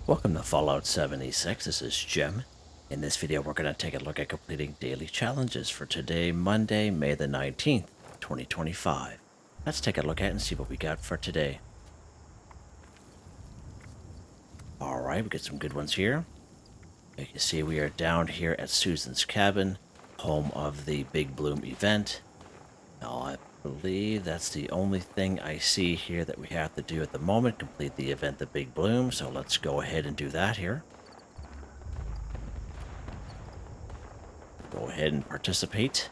Welcome to Fallout 76. This is Jim. In this video, we're going to take a look at completing daily challenges for today, Monday, May the 19th, 2025. Let's take a look at it and see what we got for today. All right, we got some good ones here. You can see we are down here at Susan's cabin, home of the Big Bloom event. Now, I believe that's the only thing I see here that we have to do at the moment, complete the event, the Big Bloom. So let's go ahead and do that here. Go ahead and participate.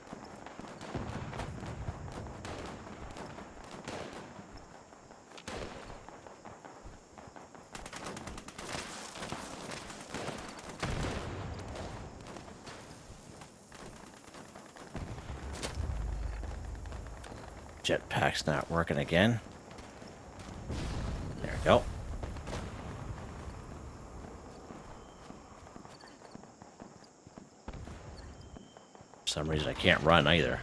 Jetpack's not working again. There we go. For some reason I can't run either.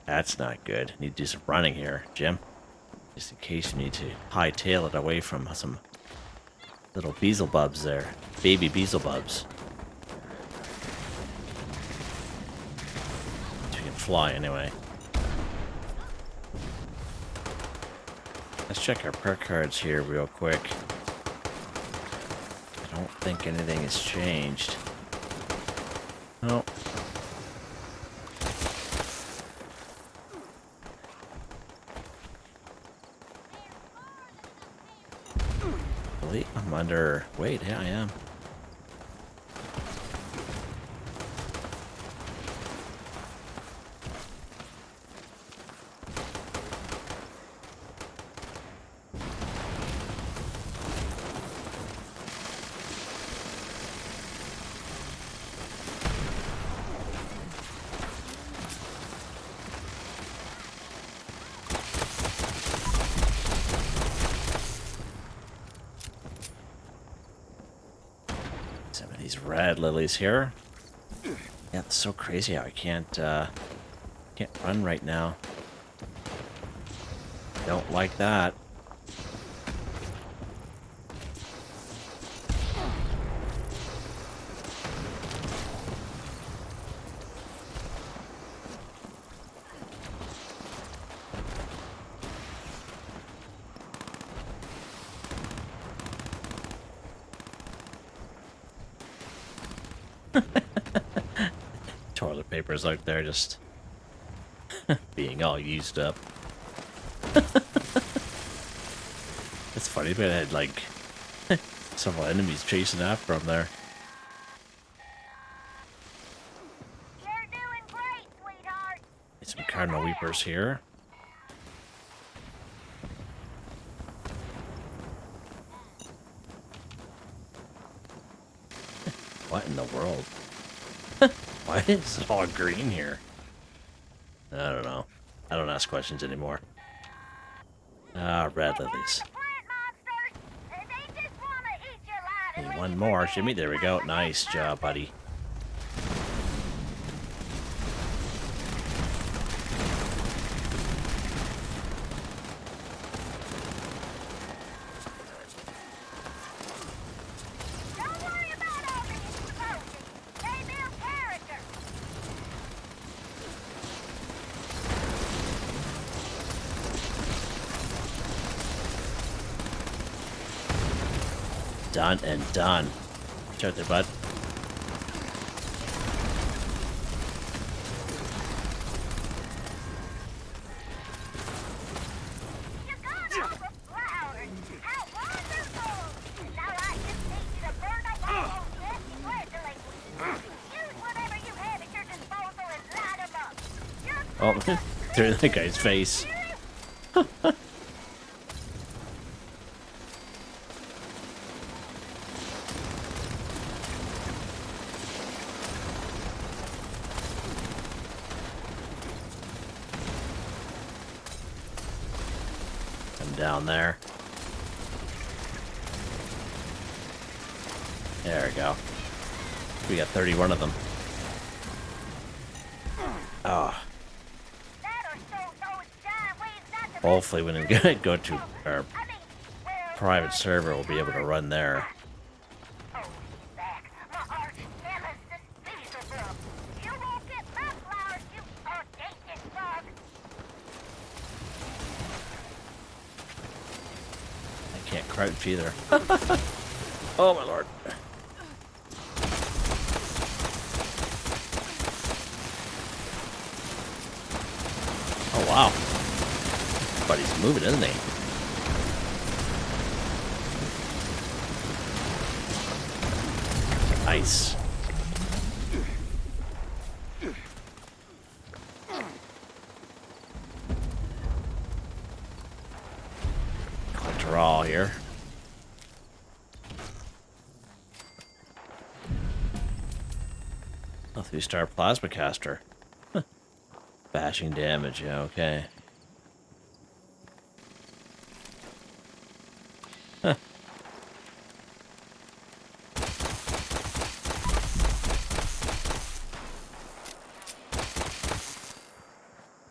That's not good. Need to do some running here, Jim. Just in case you need to hightail it away from some little Beelzebubs there. Baby Beelzebubs. Fly anyway. Let's check our perk cards here real quick. I don't think anything has changed. No. Really? I'm under... Wait, yeah, I am. Some of these red lilies here. Yeah, it's so crazy how I can't run right now. Don't like that. Toilet paper's out there just being all used up. It's funny, but I had like several enemies chasing after him there. You're doing great, sweetheart. Get some cardinal weepers here. What in the world? Why is it all green here? I don't know. I don't ask questions anymore. Ah, red lilies. Need one more, Jimmy. There we go. Nice job, buddy. Done and done. Watch out there, bud. Oh, through that guy's face. Down there. There we go. We got 31 of them. Oh. Hopefully when we go to our private server, we'll be able to run there. Oh, back. My arch nemesis, Mirelurk. You won't get my flowers, you audacious bug. I can't crouch either. Oh my lord. Oh wow. But he's moving, isn't he? Nice. Collect her all here. A 3-star plasma caster. Bashing damage, yeah, okay. Huh.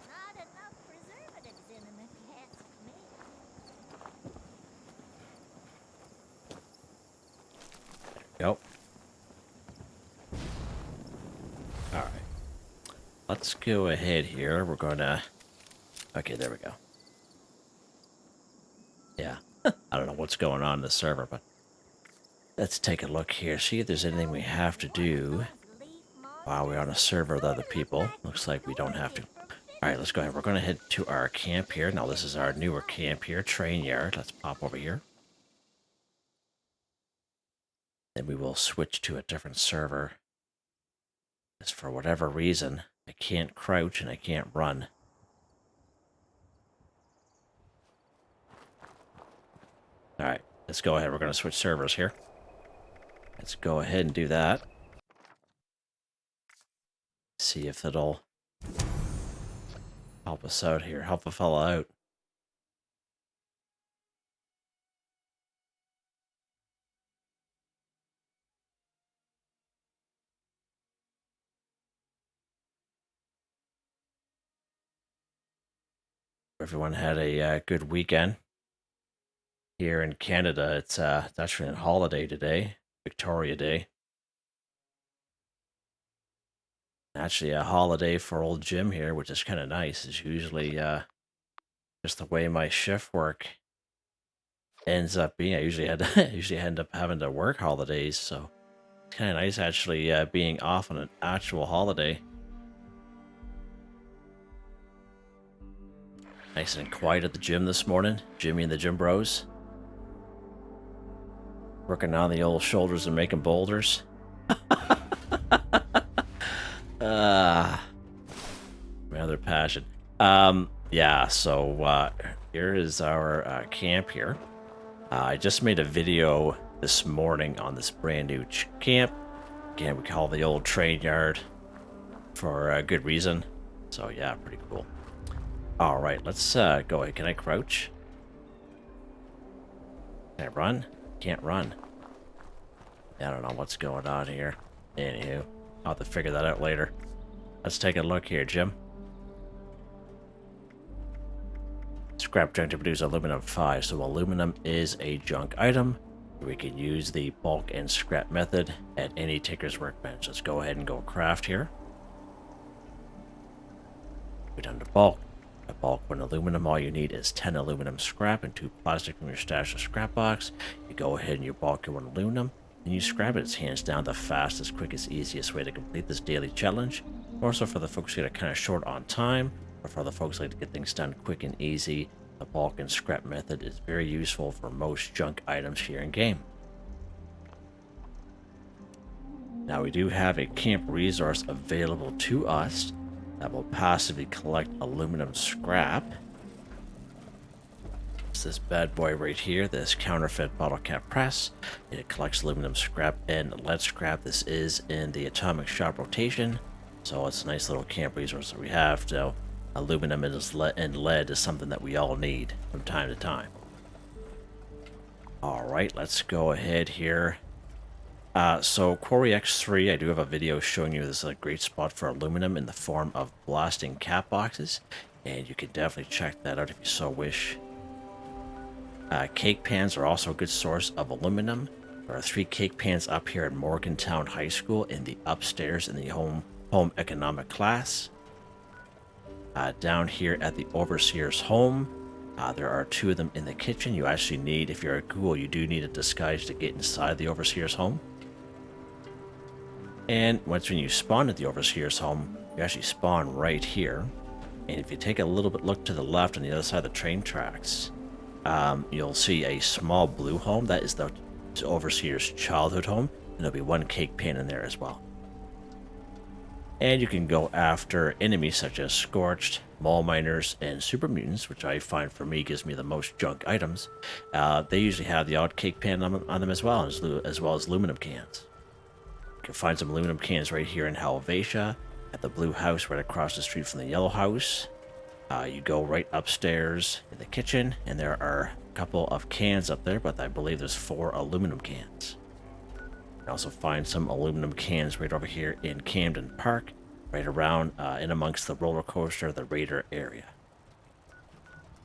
Not enough preservatives in them, if you ask me. Yep. Alright. Let's go ahead here. We're gonna... Okay, there we go. Yeah. I don't know what's going on in the server, but... Let's take a look here. See if there's anything we have to do while we're on a server with other people. Looks like we don't have to. Alright, let's go ahead. We're gonna head to our camp here. Now, this is our newer camp here. Train yard. Let's pop over here. Then we will switch to a different server. Because for whatever reason, I can't crouch and I can't run. Alright, let's go ahead. We're going to switch servers here. Let's go ahead and do that. See if it'll help us out here. Help a fella out. Everyone had a good weekend. Here in Canada, it's actually a holiday today, Victoria Day. Actually, a holiday for old Jim here, which is kind of nice. It's usually just the way my shift work ends up being. I usually end up having to work holidays, so it's kind of nice actually being off on an actual holiday. Nice and quiet at the gym this morning. Jimmy and the gym bros. Working on the old shoulders and making boulders. My other passion. Yeah, so here is our camp here. I just made a video this morning on this brand new camp. Again, we call the old train yard for a good reason. So yeah, pretty cool. All right, let's go ahead. Can I crouch? Can I run? Can't run. I don't know what's going on here. Anywho, I'll have to figure that out later. Let's take a look here, Jim. Scrap junk to produce aluminum 5. So aluminum is a junk item. We can use the bulk and scrap method at any Tinker's workbench. Let's go ahead and go craft here. We're done to bulk. A bulk when aluminum, all you need is 10 aluminum scrap and 2 plastic from your stash of scrap box. You go ahead and you bulk your aluminum, and you scrap it. It's hands down the fastest, quickest, easiest way to complete this daily challenge. Also for the folks who are kind of short on time, or for the folks who like to get things done quick and easy, the bulk and scrap method is very useful for most junk items here in game. Now we do have a camp resource available to us that will passively collect aluminum scrap. It's this bad boy right here, this counterfeit bottle cap press. It collects aluminum scrap and lead scrap. This is in the atomic shop rotation, so it's a nice little camp resource that we have. So aluminum and lead is something that we all need from time to time. All right, let's go ahead here. So Quarry X3, I do have a video showing you this is a great spot for aluminum in the form of blasting cap boxes. and you can definitely check that out if you so wish. Cake pans are also a good source of aluminum. There are 3 cake pans up here at Morgantown High School in the upstairs in the home economic class. Down here at the overseer's home, there are 2 of them in the kitchen. You actually need, if you're a ghoul, you do need a disguise to get inside the overseer's home. And once when you spawn at the overseer's home, you actually spawn right here. And if you take a little bit look to the left on the other side of the train tracks, you'll see a small blue home. That is the overseer's childhood home, and there'll be 1 cake pan in there as well. And you can go after enemies such as Scorched, Mole Miners, and Super Mutants, which I find for me gives me the most junk items. They usually have the odd cake pan on them as well as aluminum cans. You can find some aluminum cans right here in Helvetia, at the blue house right across the street from the yellow house. You go right upstairs in the kitchen, and there are a couple of cans up there, but I believe there's 4 aluminum cans. You can also find some aluminum cans right over here in Camden Park, right around in amongst the roller coaster, the Raider area.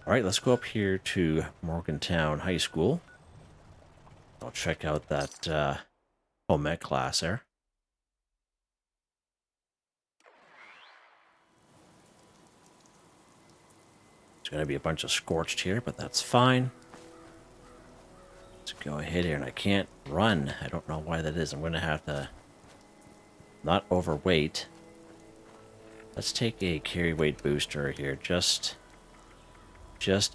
Alright, let's go up here to Morgantown High School. I'll check out that home ec class there. There's going to be a bunch of Scorched here, but that's fine. Let's go ahead here, and I can't run. I don't know why that is. I'm going to have to not overweight. Let's take a carry weight booster here, just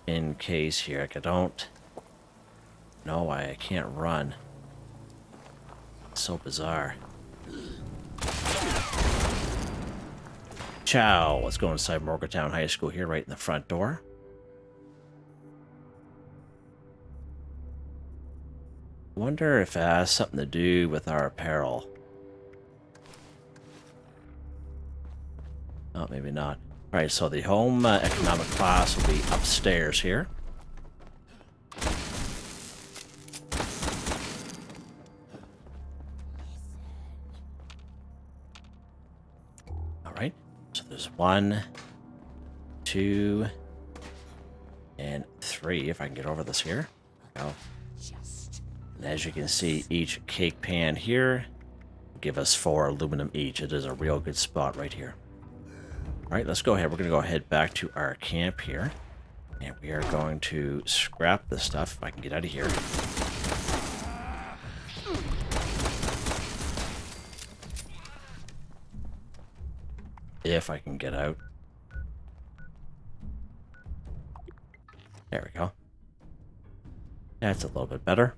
in case here. I don't know why I can't run. It's so bizarre. Ciao! Let's go inside Morgantown High School here, right in the front door. Wonder if it has something to do with our apparel. Oh, maybe not. Alright, so the home economic class will be upstairs here. Alright, so there's 1, 2, and 3, if I can get over this here. Go. And as you can see, each cake pan here will give us 4 aluminum each. It is a real good spot right here. Alright, let's go ahead. We're going to go ahead back to our camp here. And we are going to scrap this stuff if I can get out of here. If I can get out. There we go. That's a little bit better.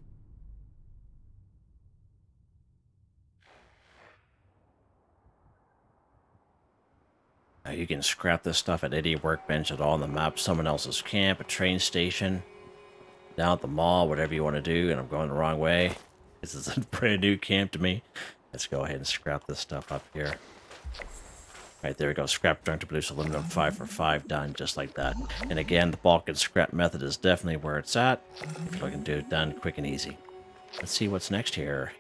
You can scrap this stuff at any workbench at all on the map, someone else's camp, a train station, down at the mall, whatever you want to do. And I'm going the wrong way. This is a brand new camp to me. Let's go ahead and scrap this stuff up here. Right, there we go. Scrap junk to produce aluminum 5 for 5, done just like that. And again, the bulk and scrap method is definitely where it's at. If you're looking to do it done quick and easy. Let's see what's next here.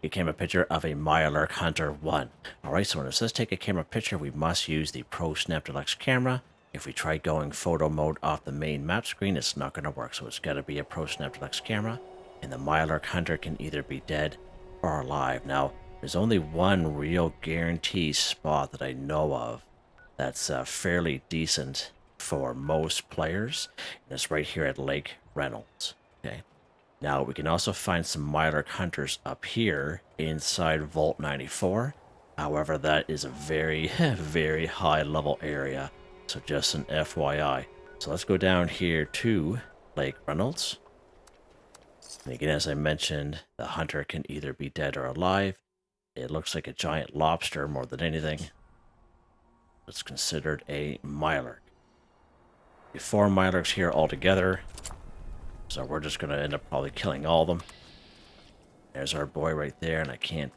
A camera picture of a Mirelurk Hunter 1. Alright, so when it says take a camera picture, we must use the Pro Snap Deluxe camera. If we try going photo mode off the main map screen, it's not going to work. So it's got to be a Pro Snap Deluxe camera. And the Mirelurk Hunter can either be dead or alive. Now, there's only one real guarantee spot that I know of that's fairly decent for most players. And it's right here at Lake Reynolds. Okay. Now, we can also find some Mirelurk Hunters up here inside Vault 94. However, that is a very, very high level area. So just an FYI. So let's go down here to Lake Reynolds. And again, as I mentioned, the hunter can either be dead or alive. It looks like a giant lobster more than anything. It's considered a Mirelurk. 4 Mirelurks here altogether. So we're just going to end up probably killing all of them. There's our boy right there, and I can't...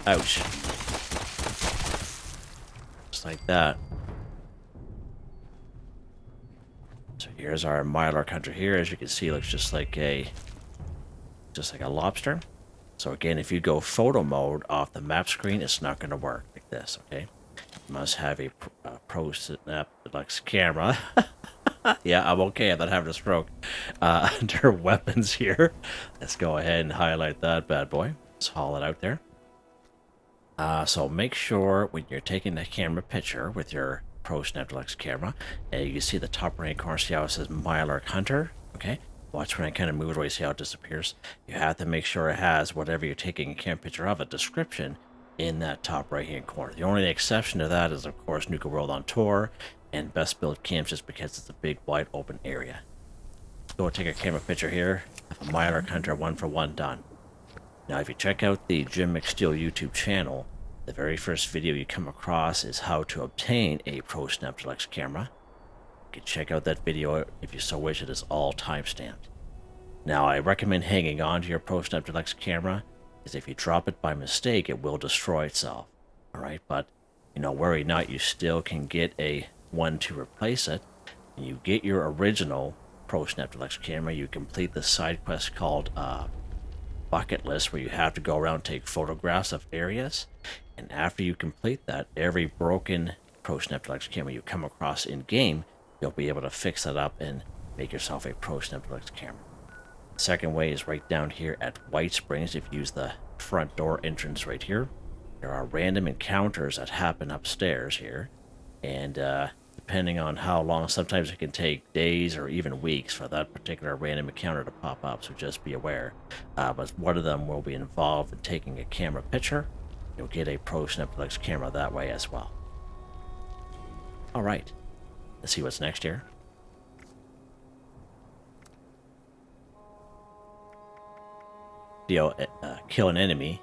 Ouch. Just like that. Here's our Mirelurk hunter here. As you can see, looks just like a lobster. So again, if you go photo mode off the map screen, it's not going to work like this. Okay, you must have a Pro Snap Deluxe camera. Yeah, I'm okay. I'm not having a stroke. Under weapons here, let's go ahead and highlight that bad boy. Let's haul it out there. So make sure when you're taking the camera picture with your Pro Snap Deluxe camera, you can see the top right corner, see how it says Mirelurk Hunter? Okay, watch when I kind of move it away, see how it disappears. You have to make sure it has whatever you're taking a camera picture of, a description in that top right hand corner. The only exception to that is, of course, Nuka World on Tour and Best Build Camps, just because it's a big, wide open area. Go take a camera picture here of a Mirelurk Hunter 1-for-1 done. Now, if you check out the Jim McSteel YouTube channel, the very first video you come across is how to obtain a Pro Snap Deluxe camera. You can check out that video if you so wish. It is all timestamped. Now, I recommend hanging on to your Pro Snap Deluxe camera, because if you drop it by mistake, it will destroy itself. Alright, but, you know, worry not, you still can get a one to replace it. And you get your original Pro Snap Deluxe camera, you complete the side quest called bucket list, where you have to go around and take photographs of areas, and after you complete that, every broken Pro Snap Deluxe camera you come across in game, you'll be able to fix that up and make yourself a Pro Snap Deluxe camera. The second way is right down here at White Springs. If you use the front door entrance right here, there are random encounters that happen upstairs here, and depending on how long, sometimes it can take days or even weeks for that particular random encounter to pop up, so just be aware. But one of them will be involved in taking a camera picture. You'll get a Pro Snap Deluxe camera that way as well. Alright, let's see what's next here. Kill an enemy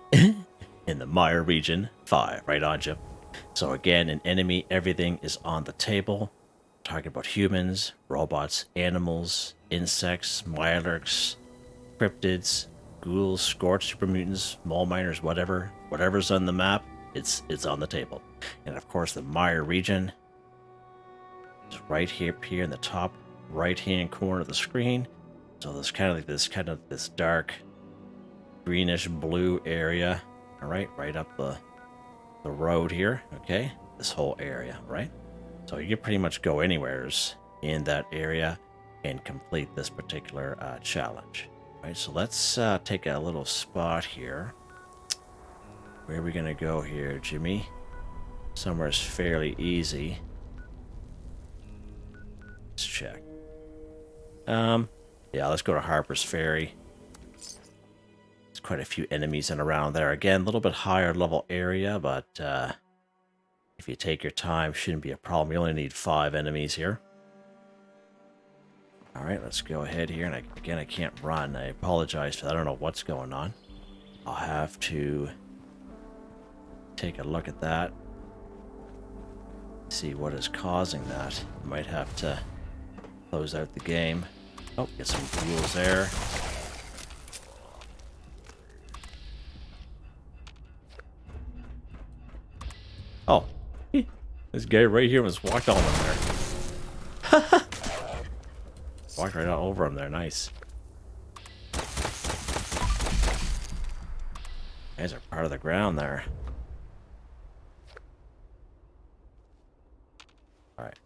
in the Mire region 5, right on, Jim. So again, an enemy, everything is on the table. Talking about humans, robots, animals, insects, Mirelurks, cryptids, ghouls, scorched, super mutants, mole miners, whatever's on the map, it's on the table. And of course, the Mire region is right here in the top right-hand corner of the screen. So there's kind of this dark greenish blue area. All right, right up the road here. Okay, this whole area, right? So you can pretty much go anywheres in that area and complete this particular challenge. All right, so let's take a little spot here. Where are we gonna go here, Jimmy? Somewhere's fairly easy. Let's check. Yeah, let's go to Harper's Ferry. There's quite a few enemies in around there. Again, a little bit higher level area, but if you take your time, shouldn't be a problem. You only need 5 enemies here. Alright, let's go ahead here. And again, I can't run. I apologize for that. I don't know what's going on. I'll have to take a look at that. See what is causing that. Might have to close out the game. Oh, get some ghouls there. Oh, this guy right here was walked all in there. Walked right all over him there. Nice. Guys are part of the ground there. All right.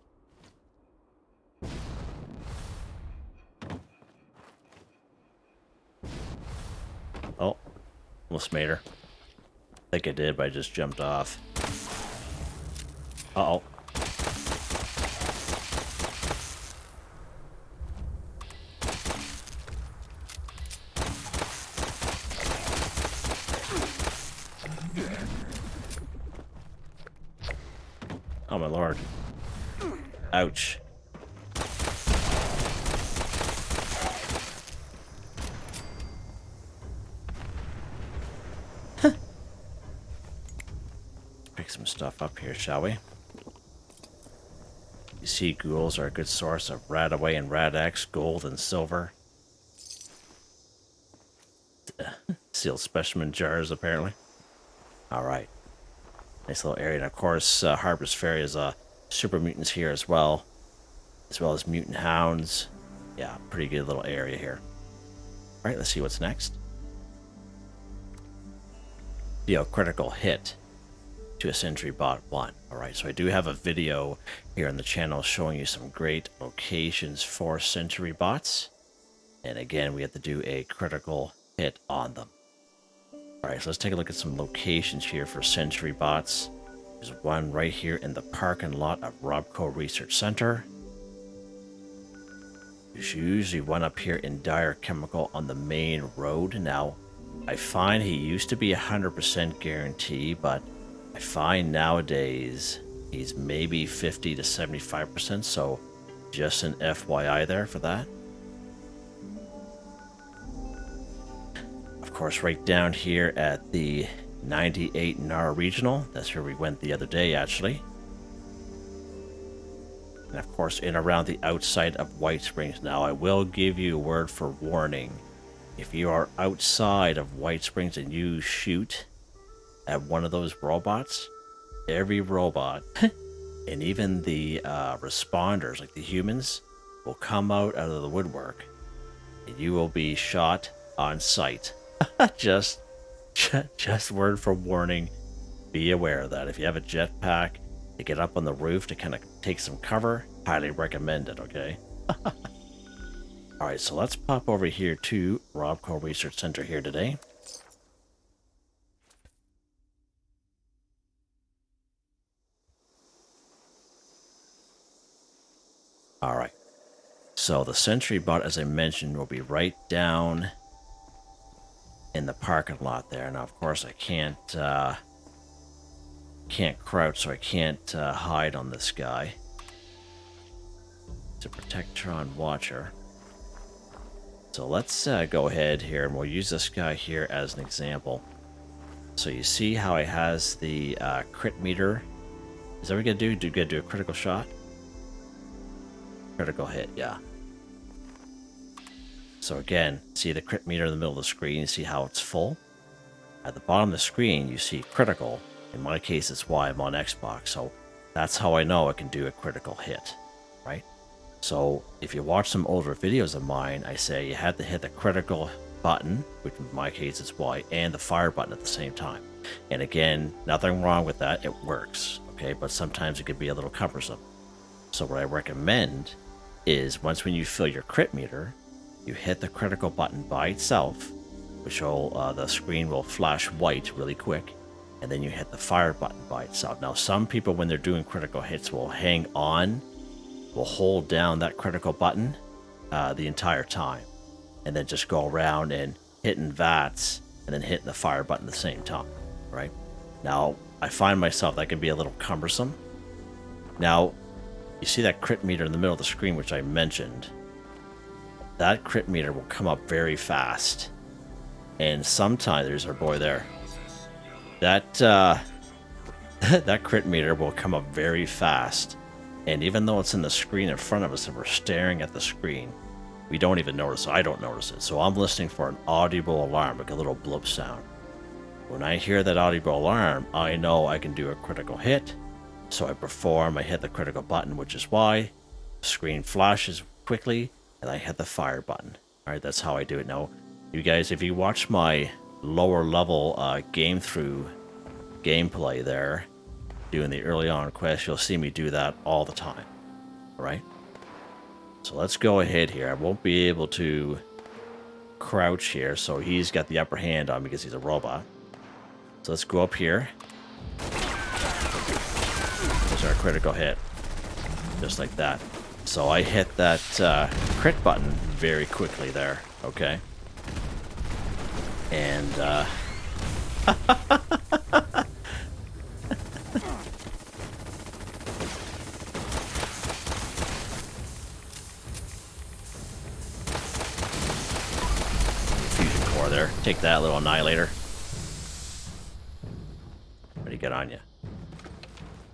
Oh, almost made her. I think I did, but I just jumped off. Uh-oh. Oh my lord. Ouch. Pick some stuff up here, shall we? You see, ghouls are a good source of Radaway and Rad-X, gold and silver. Sealed specimen jars, apparently. Alright. Nice little area. And of course, Harper's Ferry is super mutants here as well. as well as mutant hounds. Yeah, pretty good little area here. All right, let's see what's next. Critical hit to a Sentry bot 1. Alright, so I do have a video here on the channel showing you some great locations for Sentry bots. And again, we have to do a critical hit on them. Alright, so let's take a look at some locations here for Sentry bots. There's one right here in the parking lot of Robco Research Center. There's usually one up here in Dire Chemical on the main road. Now, I find he used to be 100% guarantee, but I find nowadays he's maybe 50 to 75%, so just an FYI there for that. Of course, right down here at the 98 NAR Regional, that's where we went the other day, actually. And of course, in around the outside of White Springs. Now, I will give you a word for warning. If you are outside of White Springs and you shoot at one of those robots, every robot, and even the responders, like the humans, will come out of the woodwork, and you will be shot on sight. just word for warning. Be aware of that. If you have a jetpack to get up on the roof to kind of take some cover, highly recommend it, okay? Alright, so let's pop over here to Robco Research Center here today. Alright, so the Sentry bot, as I mentioned, will be right down in the parking lot there. Now, of course, I can't crouch, so I can't hide on this guy. It's a Protectron Watcher. So let's go ahead here, and we'll use this guy here as an example. So you see how it has the crit meter. Is that what we're going to do? Do we do a critical shot? Critical hit, yeah. So again, see the crit meter in the middle of the screen. You see how it's full? At the bottom of the screen, you see critical. In my case, it's why I'm on Xbox. So that's how I know I can do a critical hit, right? So if you watch some older videos of mine, I say you had to hit the critical button, which in my case is Y, and the fire button at the same time. And again, nothing wrong with that. It works, okay? But sometimes it could be a little cumbersome. So what I recommend is once when you fill your crit meter, you hit the critical button by itself, which will, the screen will flash white really quick, and then you hit the fire button by itself. Now, some people, when they're doing critical hits, will hang on, will hold down that critical button the entire time, and then just go around and hitting VATS, and then hitting the fire button at the same time, right? Now, I find myself that can be a little cumbersome. Now, you see that crit meter in the middle of the screen, which I mentioned. That crit meter will come up very fast. And sometimes, there's our boy there. That, that crit meter will come up very fast. And even though it's in the screen in front of us and we're staring at the screen, we don't even notice it. I don't notice it. So I'm listening for an audible alarm, like a little bloop sound. When I hear that audible alarm, I know I can do a critical hit. So I perform, I hit the critical button, which is why the screen flashes quickly, and I hit the fire button. Alright, that's how I do it. Now, you guys, if you watch my lower level game through gameplay there, doing the early on quest, you'll see me do that all the time. Alright? So let's go ahead here. I won't be able to crouch here, so he's got the upper hand on me because he's a robot. So let's go up here. There's our critical hit. Just like that. So I hit that crit button very quickly there. Okay? And, fusion core there. Take that, little annihilator. What do you get on you?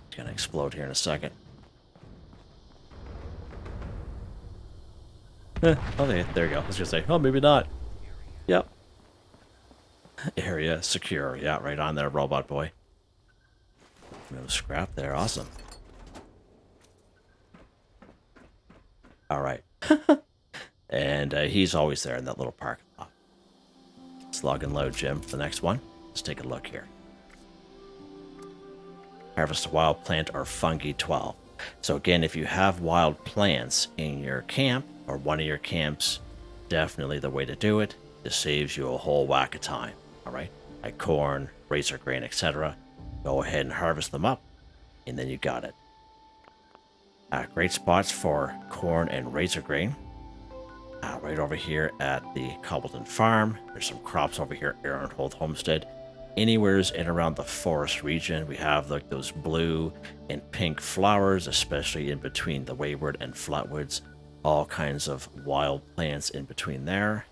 It's gonna explode here in a second. Oh, there you go. I was gonna say, oh, maybe not. Yep. Area secure. Yeah, right on there, robot boy. No scrap there. Awesome. All right. And he's always there in that little parking lot. Let's log and load Jim for the next one. Let's take a look here. Harvest a wild plant or fungi 12. So again, if you have wild plants in your camp or one of your camps, definitely the way to do it. This saves you a whole whack of time. All right, like corn, razor grain, etc. Go ahead and harvest them up, and then you got it. Great spots for corn and razor grain. Right over here at the Cobbleton Farm. There's some crops over here at Aaronhold Homestead. Anywhere's in around the forest region, we have like those blue and pink flowers, especially in between the wayward and flatwoods. All kinds of wild plants in between there.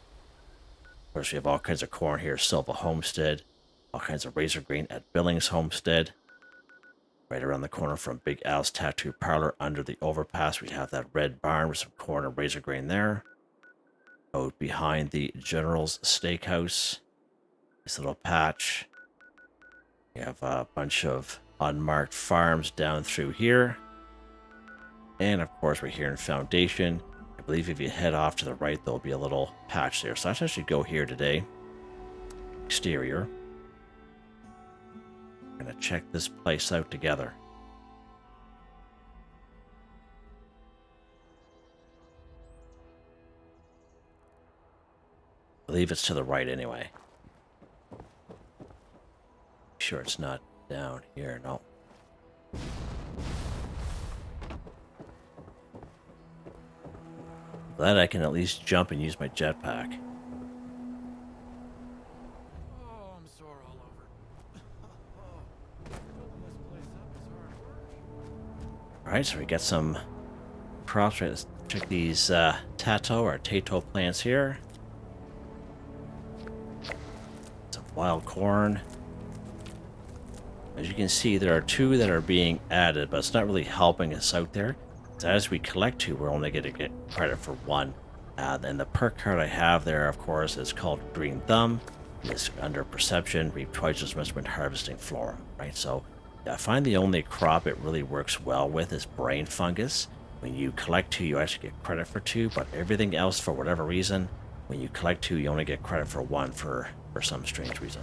Of course, we have all kinds of corn here, Silva Homestead. All kinds of razor grain at Billings Homestead. Right around the corner from Big Al's Tattoo Parlor under the overpass, we have that red barn with some corn and razor grain there. Out behind the General's Steakhouse, this little patch. We have a bunch of unmarked farms down through here. And of course, we're here in Foundation. I believe if you head off to the right, there'll be a little patch there. So let's actually go here today. Exterior. We're going to check this place out together. I believe it's to the right anyway. Sure it's not down here, no. Glad I can at least jump and use my jetpack. Oh, I'm sore all over. Building this place up is hard work. Alright, so we got some crops. Right, let's check these tato plants here. Some wild corn. As you can see, there are two that are being added, but it's not really helping us out there. So as we collect two, we're only going to get credit for one. And the perk card I have there, of course, is called Green Thumb. It's under Perception, reap twice as much when harvesting flora, right? So I find the only crop it really works well with is brain fungus. When you collect two, you actually get credit for two, but everything else, for whatever reason, when you collect two, you only get credit for one for some strange reason.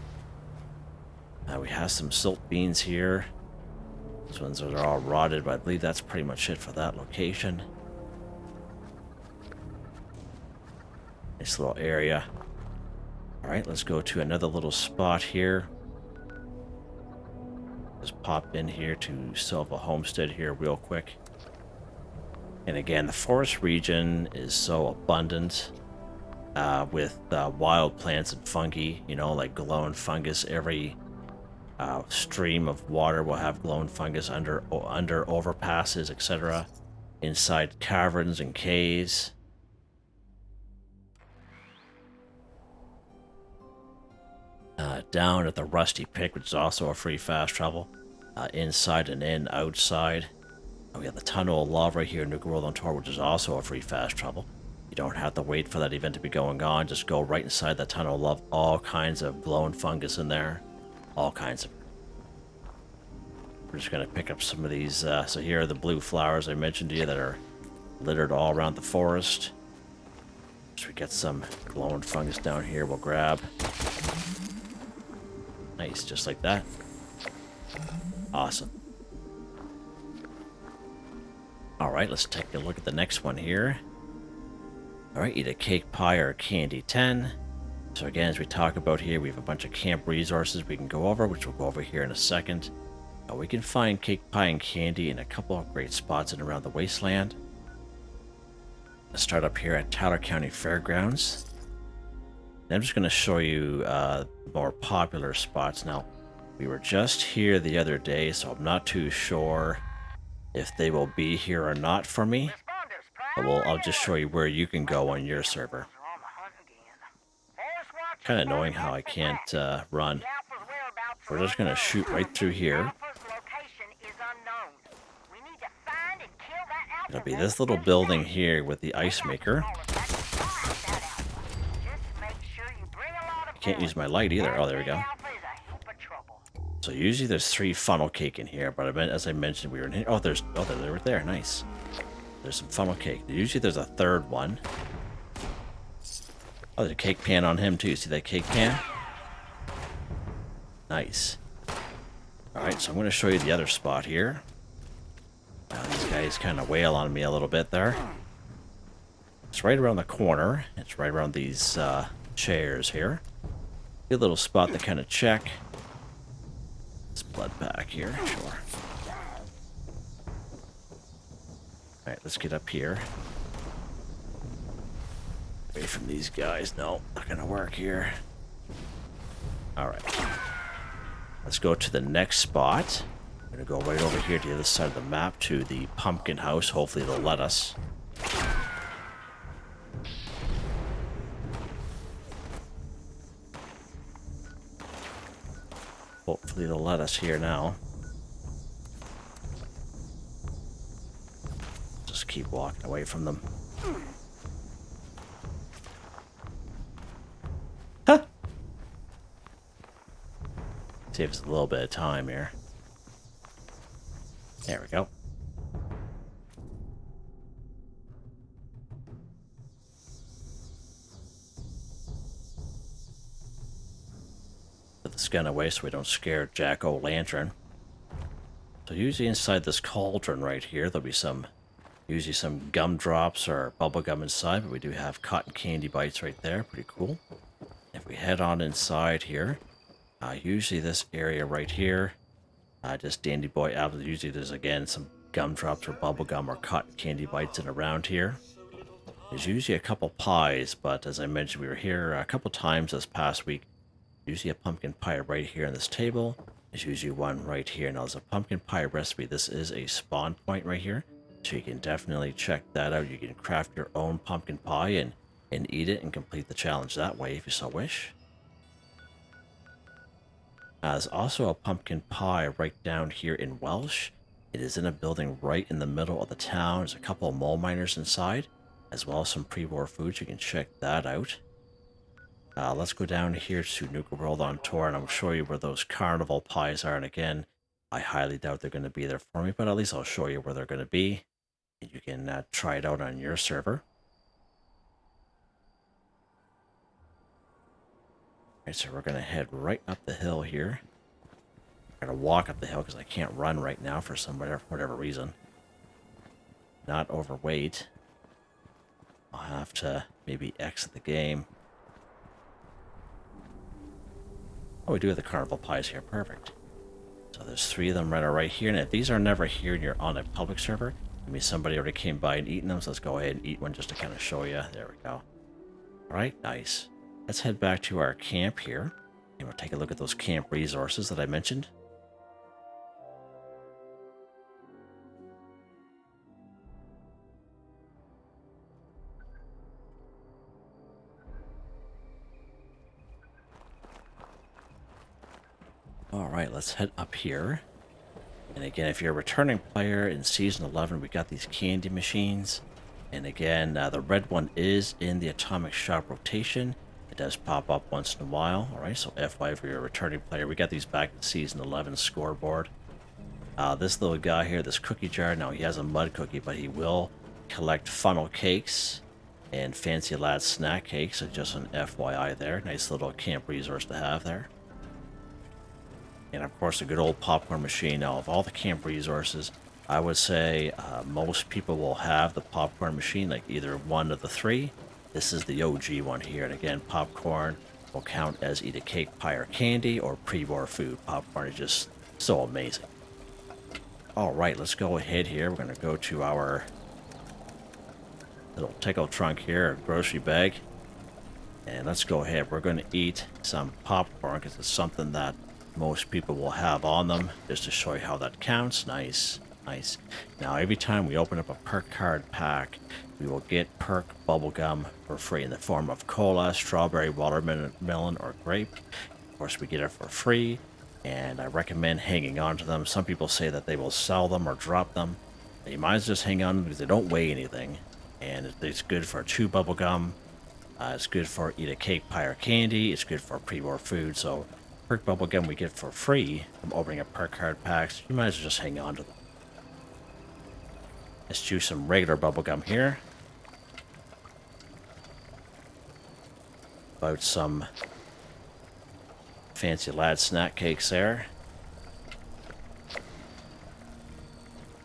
We have some silt beans here. These ones are all rotted, but I believe that's pretty much it for that location. Nice little area. Alright, let's go to another little spot here. Just pop in here to Silva Homestead here real quick. And again, the forest region is so abundant with wild plants and fungi, you know, like glowing fungus. Every stream of water will have glowing fungus under overpasses, etc. Inside caverns and caves. Down at the Rusty Pick, which is also a free fast travel. Inside and in, outside. We have the Tunnel of Lava right here in New World on Tour, which is also a free fast travel. You don't have to wait for that event to be going on. Just go right inside the Tunnel of Lava. All kinds of glowing fungus in there. All kinds of. We're just going to pick up some of these. So here are the blue flowers I mentioned to you that are littered all around the forest. So we get some glowing fungus down here. We'll grab. Nice, just like that. Awesome. Alright, let's take a look at the next one here. Alright, eat a cake, pie, or candy 10. So again, as we talk about here, we have a bunch of camp resources we can go over, which we'll go over here in a second. We can find cake, pie, and candy in a couple of great spots in around the wasteland. Let's start up here at Tyler County Fairgrounds. And I'm just going to show you more popular spots. Now, we were just here the other day, so I'm not too sure if they will be here or not for me. But I'll just show you where you can go on your server. Kind of annoying how I can't run. We're just going to shoot right through here. It'll be this little building here with the ice maker. I can't use my light either. Oh, there we go. So usually there's 3 funnel cake in here, but as I mentioned, we were in here. Oh, they're right there. Nice. There's some funnel cake. Usually there's a third one. Oh, there's a cake pan on him too. See that cake pan? Nice. Alright, so I'm going to show you the other spot here. Now, these guys kind of wail on me a little bit there. It's right around the corner. It's right around these chairs here. Good little spot to kind of check. This blood pack here, sure. Alright, let's get up here. Away from these guys. No, not gonna work here. Alright. Let's go to the next spot. I'm gonna go right over here to the other side of the map to the pumpkin house. Hopefully they'll let us. Hopefully they'll let us here now. Just keep walking away from them. Huh! Saves us a little bit of time here. There we go. Put this gun away so we don't scare Jack-o'-lantern. So usually inside this cauldron right here, there'll be usually some gumdrops or bubble gum inside, but we do have cotton candy bites right there. Pretty cool. If we head on inside here, usually this area right here, just dandy boy apples. Usually there's again some gumdrops or bubble gum or cotton candy bites in around here. There's usually a couple pies, but as I mentioned, we were here a couple times this past week. Usually a pumpkin pie right here on this table. There's usually one right here. Now there's a pumpkin pie recipe. This is a spawn point right here, so you can definitely check that out. You can craft your own pumpkin pie and eat it and complete the challenge that way if you so wish. There's also a pumpkin pie right down here in Welsh. It is in a building right in the middle of the town. There's a couple of mole miners inside, as well as some pre-war foods. You can check that out. Let's go down here to Nuka World on tour, and I'll show you where those carnival pies are. And again, I highly doubt they're going to be there for me, but at least I'll show you where they're going to be. And you can try it out on your server. Alright, so we're going to head right up the hill here. I'm going to walk up the hill because I can't run right now for whatever reason. Not overweight. I'll have to maybe exit the game. Oh, we do have the carnival pies here. Perfect. So there's 3 of them right here. And if these are never here and you're on a public server, I mean, somebody already came by and eaten them. So let's go ahead and eat one just to kind of show you. There we go. All right, nice. Let's head back to our camp here. And we'll take a look at those camp resources that I mentioned. Alright, let's head up here. And again, if you're a returning player in Season 11, we got these candy machines. And again, the red one is in the Atomic Shop rotation. It does pop up once in a while. Alright, so FY if you're a returning player. We got these back in Season 11 scoreboard. This little guy here, this cookie jar, now he has a mud cookie, but he will collect funnel cakes and Fancy Lad snack cakes. So just an FYI there. Nice little camp resource to have there. And of course, a good old popcorn machine. Now, of all the camp resources, I would say most people will have the popcorn machine, like either one of the 3. This is the OG one here. And again, popcorn will count as either cake, pie, or candy, or pre-war food. Popcorn is just so amazing. All right, let's go ahead here. We're going to go to our little tickle trunk here, grocery bag. And let's go ahead. We're going to eat some popcorn because it's something that most people will have on them, just to show you how that counts. Nice, nice. Now, every time we open up a perk card pack, we will get perk bubblegum for free in the form of cola, strawberry, watermelon, or grape. Of course, we get it for free, and I recommend hanging on to them. Some people say that they will sell them or drop them. You might as well just hang on to them because they don't weigh anything, and it's good for 2 bubblegum. It's good for either cake, pie, or candy. It's good for pre-war food, so perk bubblegum we get for free from opening up perk card packs. You might as well just hang on to them. Let's chew some regular bubblegum here. About some fancy lad snack cakes there.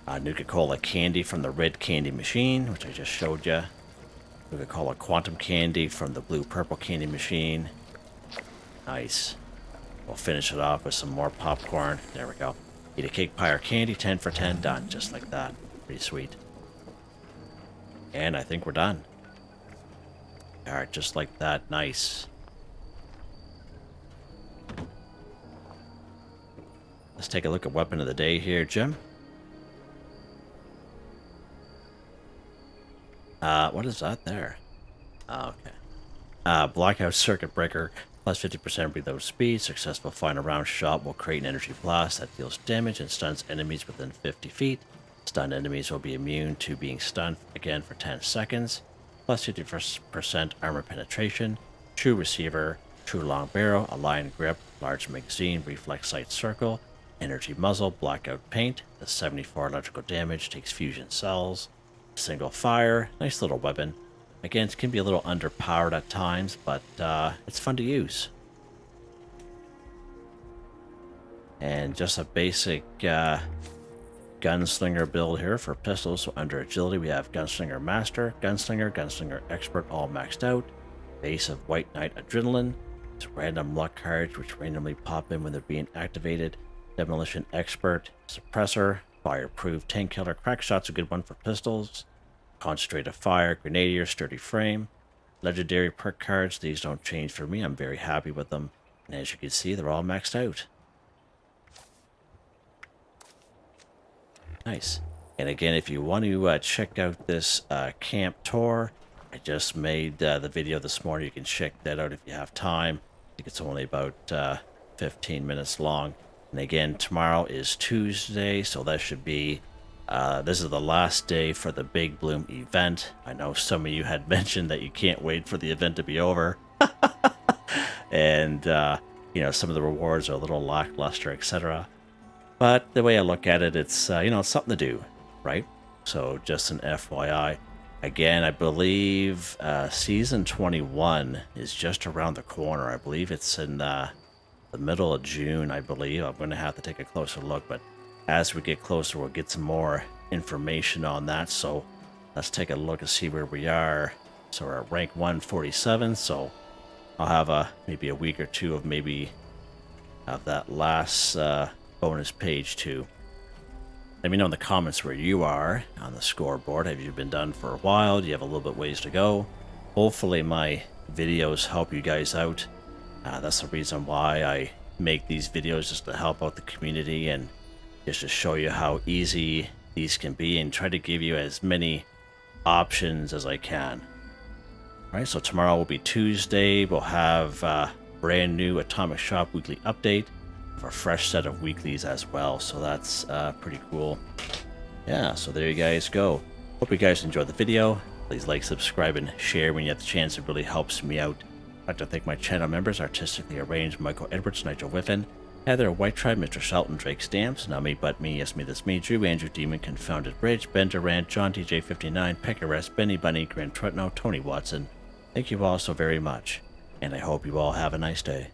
Nuka-Cola candy from the red candy machine, which I just showed you. Nuka-Cola quantum candy from the blue purple candy machine. Nice. We'll finish it off with some more popcorn. There we go. Eat a cake, pie, or candy, 10 for 10, done. Just like that. Pretty sweet. And I think we're done. Alright, just like that. Nice. Let's take a look at weapon of the day here, Jim. What is that there? Oh, okay. Blackout Circuit Breaker, plus 50% reload speed. Successful final round shot will create an energy blast that deals damage and stuns enemies within 50 feet. Stunned enemies will be immune to being stunned again for 10 seconds. Plus 50% armor penetration. True receiver, true long barrel, aligned grip, large magazine, reflex sight circle, energy muzzle, blackout paint. The 74 electrical damage takes fusion cells. Single fire, nice little weapon. Again, it can be a little underpowered at times, but it's fun to use. And just a basic gunslinger build here for pistols. So under agility, we have Gunslinger Master, Gunslinger, Gunslinger Expert, all maxed out. Base of White Knight Adrenaline. It's random luck cards which randomly pop in when they're being activated. Demolition Expert, Suppressor, Fireproof, Tank Killer, Crack Shot's a good one for pistols. Concentrated Fire, Grenadier, Sturdy Frame. Legendary perk cards, these don't change for me. I'm very happy with them. And as you can see, they're all maxed out. Nice. And again, if you want to check out this camp tour, I just made the video this morning. You can check that out if you have time. I think it's only about 15 minutes long. And again, tomorrow is Tuesday, so that should be, this is the last day for the Big Bloom event. I know some of you had mentioned that you can't wait for the event to be over. And, you know, some of the rewards are a little lackluster, etc. But the way I look at it, it's, you know, it's something to do, right? So just an FYI. Again, I believe Season 21 is just around the corner. I believe it's in the middle of June, I believe. I'm going to have to take a closer look, but as we get closer, we'll get some more information on that. So let's take a look and see where we are. So we're at rank 147, so I'll have maybe a week or two of maybe have that last bonus page too. Let me know in the comments where you are on the scoreboard. Have you been done for a while? Do you have a little bit ways to go? Hopefully my videos help you guys out. That's the reason why I make these videos, just to help out the community and just to show you how easy these can be and try to give you as many options as I can. Alright, so tomorrow will be Tuesday. We'll have a brand new Atomic Shop weekly update for a fresh set of weeklies as well. So that's pretty cool. Yeah, so there you guys go. Hope you guys enjoyed the video. Please like, subscribe, and share when you have the chance. It really helps me out. I'd like to thank my channel members, Artistically Arranged, Michael Edwards, Nigel Wiffen, Heather, Whitetribe, Mr. Shelton, Drake Stamps, NotMeButMe, YesMeThatsMe, Drew, Andrew, Demon, Confoundedbridge, Ben Durant, John TJ59, Picquerist, Benny Bunny, Grant Trutno, Tony Watson. Thank you all so very much, and I hope you all have a nice day.